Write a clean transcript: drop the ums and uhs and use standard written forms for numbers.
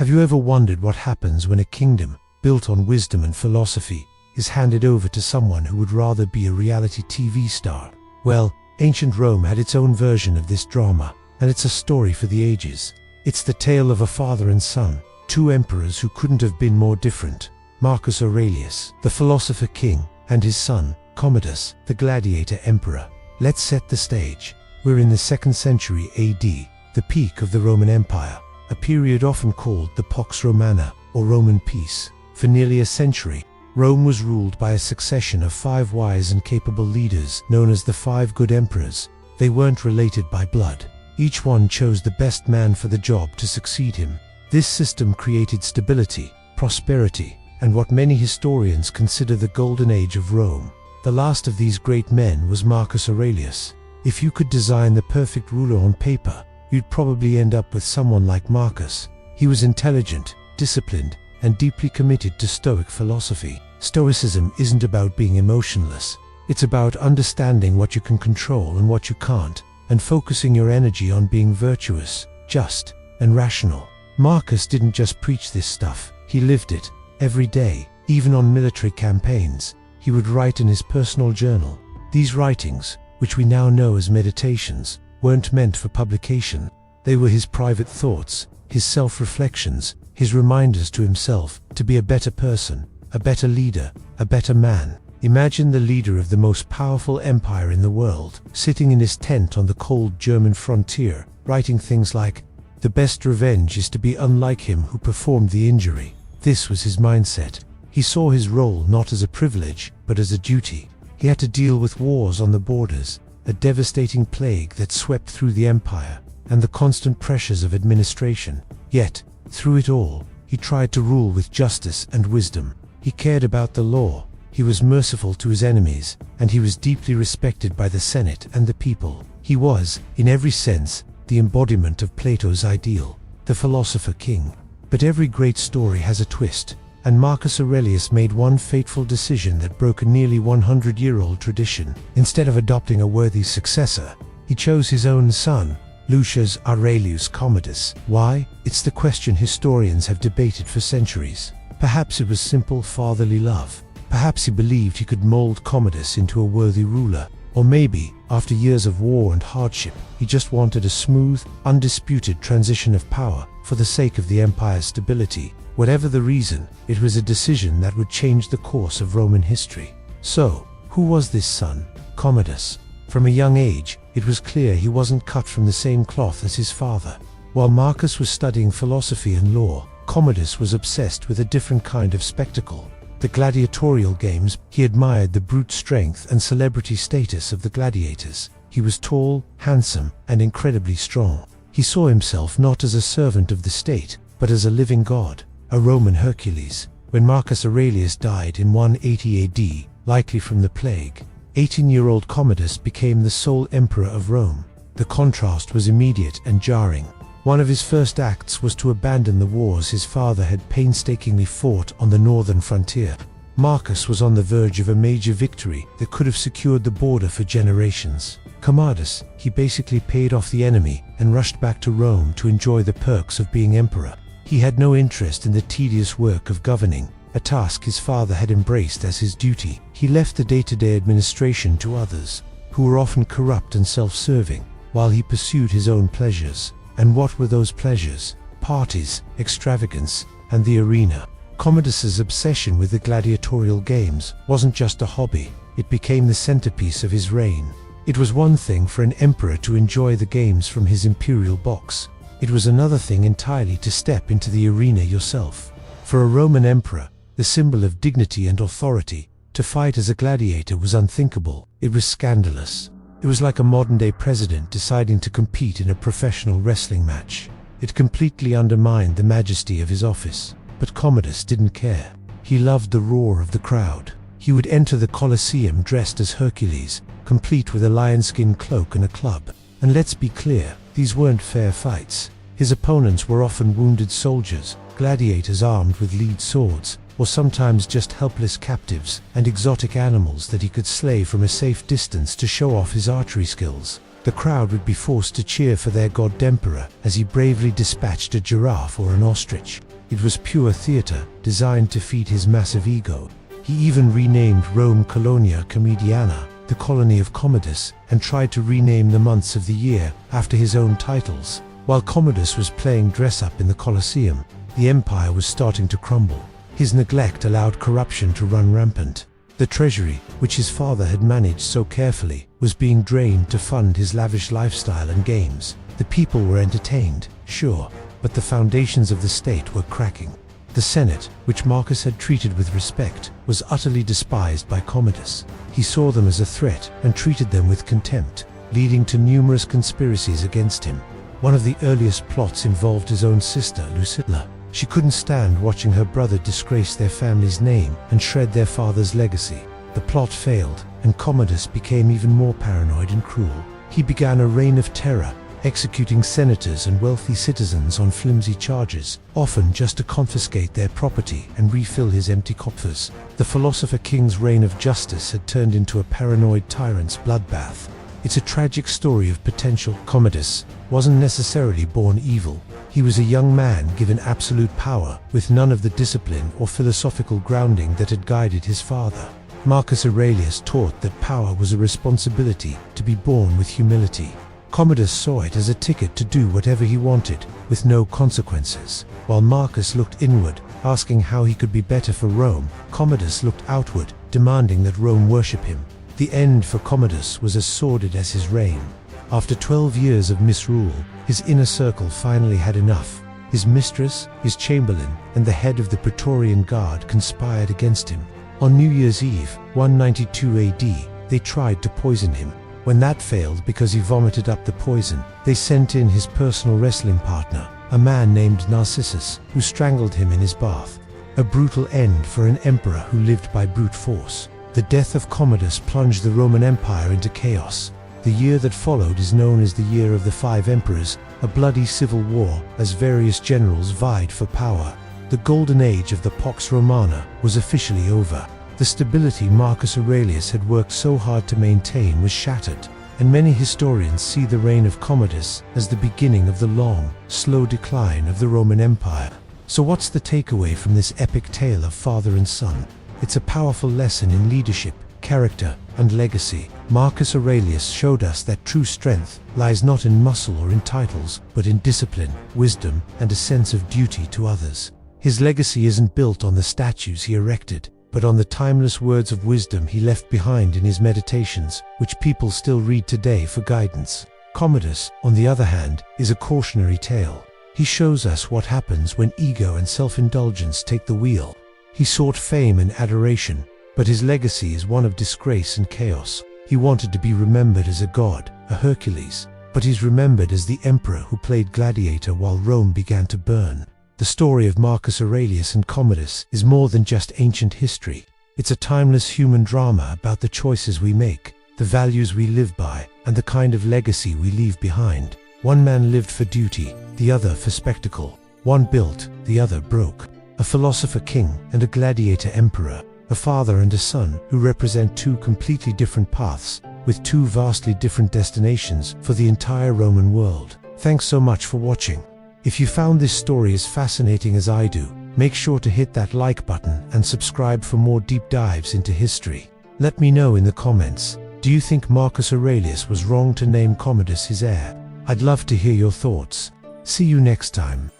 Have you ever wondered what happens when a kingdom, built on wisdom and philosophy, is handed over to someone who would rather be a reality TV star? Well, ancient Rome had its own version of this drama, and it's a story for the ages. It's the tale of a father and son, two emperors who couldn't have been more different. Marcus Aurelius, the philosopher-king, and his son, Commodus, the gladiator-emperor. Let's set the stage. We're in the 2nd century AD, the peak of the Roman Empire, a period often called the Pax Romana, or Roman peace. For nearly a century, Rome was ruled by a succession of 5 wise and capable leaders known as the 5 good emperors. They weren't related by blood. Each one chose the best man for the job to succeed him. This system created stability, prosperity, and what many historians consider the golden age of Rome. The last of these great men was Marcus Aurelius. If you could design the perfect ruler on paper, you'd probably end up with someone like Marcus. He was intelligent, disciplined, and deeply committed to Stoic philosophy. Stoicism isn't about being emotionless. It's about understanding what you can control and what you can't, and focusing your energy on being virtuous, just, and rational. Marcus didn't just preach this stuff, he lived it. Every day, even on military campaigns, he would write in his personal journal. These writings, which we now know as meditations, weren't meant for publication. They were his private thoughts, his self-reflections, his reminders to himself to be a better person, a better leader, a better man. Imagine the leader of the most powerful empire in the world, sitting in his tent on the cold German frontier, writing things like, "The best revenge is to be unlike him who performed the injury." This was his mindset. He saw his role not as a privilege, but as a duty. He had to deal with wars on the borders, a devastating plague that swept through the empire, and the constant pressures of administration. Yet, through it all, he tried to rule with justice and wisdom. He cared about the law, he was merciful to his enemies, and he was deeply respected by the Senate and the people. He was, in every sense, the embodiment of Plato's ideal, the philosopher-king. But every great story has a twist, and Marcus Aurelius made one fateful decision that broke a nearly 100-year-old tradition. Instead of adopting a worthy successor, he chose his own son, Lucius Aurelius Commodus. Why? It's the question historians have debated for centuries. Perhaps it was simple fatherly love. Perhaps he believed he could mold Commodus into a worthy ruler. Or maybe, after years of war and hardship, he just wanted a smooth, undisputed transition of power for the sake of the empire's stability. Whatever the reason, it was a decision that would change the course of Roman history. So, who was this son, Commodus? From a young age, it was clear he wasn't cut from the same cloth as his father. While Marcus was studying philosophy and law, Commodus was obsessed with a different kind of spectacle. The gladiatorial games. He admired the brute strength and celebrity status of the gladiators. He was tall, handsome, and incredibly strong. He saw himself not as a servant of the state, but as a living god, a Roman Hercules. When Marcus Aurelius died in 180 AD, likely from the plague, 18-year-old Commodus became the sole emperor of Rome. The contrast was immediate and jarring. One of his first acts was to abandon the wars his father had painstakingly fought on the northern frontier. Marcus was on the verge of a major victory that could have secured the border for generations. Commodus, he basically paid off the enemy and rushed back to Rome to enjoy the perks of being emperor. He had no interest in the tedious work of governing, a task his father had embraced as his duty. He left the day-to-day administration to others, who were often corrupt and self-serving, while he pursued his own pleasures. And what were those pleasures? Parties, extravagance, and the arena. Commodus's obsession with the gladiatorial games wasn't just a hobby, it became the centerpiece of his reign. It was one thing for an emperor to enjoy the games from his imperial box. It was another thing entirely to step into the arena yourself. For a Roman emperor, the symbol of dignity and authority, to fight as a gladiator was unthinkable. It was scandalous. It was like a modern-day president deciding to compete in a professional wrestling match. It completely undermined the majesty of his office. But Commodus didn't care. He loved the roar of the crowd. He would enter the Colosseum dressed as Hercules, complete with a lion-skin cloak and a club. And let's be clear, these weren't fair fights. His opponents were often wounded soldiers, gladiators armed with lead swords, or sometimes just helpless captives and exotic animals that he could slay from a safe distance to show off his archery skills. The crowd would be forced to cheer for their god-emperor as he bravely dispatched a giraffe or an ostrich. It was pure theater, designed to feed his massive ego. He even renamed Rome Colonia Commediana, the colony of Commodus, and tried to rename the months of the year after his own titles. While Commodus was playing dress-up in the Colosseum, the empire was starting to crumble. His neglect allowed corruption to run rampant. The treasury, which his father had managed so carefully, was being drained to fund his lavish lifestyle and games. The people were entertained, sure, but the foundations of the state were cracking. The Senate, which Marcus had treated with respect, was utterly despised by Commodus. He saw them as a threat and treated them with contempt, leading to numerous conspiracies against him. One of the earliest plots involved his own sister, Lucilla. She couldn't stand watching her brother disgrace their family's name and shred their father's legacy. The plot failed, and Commodus became even more paranoid and cruel. He began a reign of terror, executing senators and wealthy citizens on flimsy charges, often just to confiscate their property and refill his empty coffers. The philosopher-king's reign of justice had turned into a paranoid tyrant's bloodbath. It's a tragic story of potential. Commodus wasn't necessarily born evil. He was a young man given absolute power, with none of the discipline or philosophical grounding that had guided his father. Marcus Aurelius taught that power was a responsibility to be born with humility. Commodus saw it as a ticket to do whatever he wanted, with no consequences. While Marcus looked inward, asking how he could be better for Rome, Commodus looked outward, demanding that Rome worship him. The end for Commodus was as sordid as his reign. After 12 years of misrule, his inner circle finally had enough. His mistress, his chamberlain, and the head of the Praetorian Guard conspired against him. On New Year's Eve, 192 AD, they tried to poison him. When that failed because he vomited up the poison, they sent in his personal wrestling partner, a man named Narcissus, who strangled him in his bath. A brutal end for an emperor who lived by brute force. The death of Commodus plunged the Roman Empire into chaos. The year that followed is known as the Year of the Five Emperors, a bloody civil war as various generals vied for power. The golden age of the Pax Romana was officially over. The stability Marcus Aurelius had worked so hard to maintain was shattered, and many historians see the reign of Commodus as the beginning of the long, slow decline of the Roman Empire. So what's the takeaway from this epic tale of father and son? It's a powerful lesson in leadership, character, and legacy. Marcus Aurelius showed us that true strength lies not in muscle or in titles, but in discipline, wisdom, and a sense of duty to others. His legacy isn't built on the statues he erected, but on the timeless words of wisdom he left behind in his meditations, which people still read today for guidance. Commodus, on the other hand, is a cautionary tale. He shows us what happens when ego and self-indulgence take the wheel. He sought fame and adoration, but his legacy is one of disgrace and chaos. He wanted to be remembered as a god, a Hercules, but he's remembered as the emperor who played gladiator while Rome began to burn. The story of Marcus Aurelius and Commodus is more than just ancient history. It's a timeless human drama about the choices we make, the values we live by, and the kind of legacy we leave behind. One man lived for duty, the other for spectacle. One built, the other broke. A philosopher-king and a gladiator-emperor. A father and a son who represent two completely different paths, with two vastly different destinations for the entire Roman world. Thanks so much for watching. If you found this story as fascinating as I do, make sure to hit that like button and subscribe for more deep dives into history. Let me know in the comments, do you think Marcus Aurelius was wrong to name Commodus his heir? I'd love to hear your thoughts. See you next time.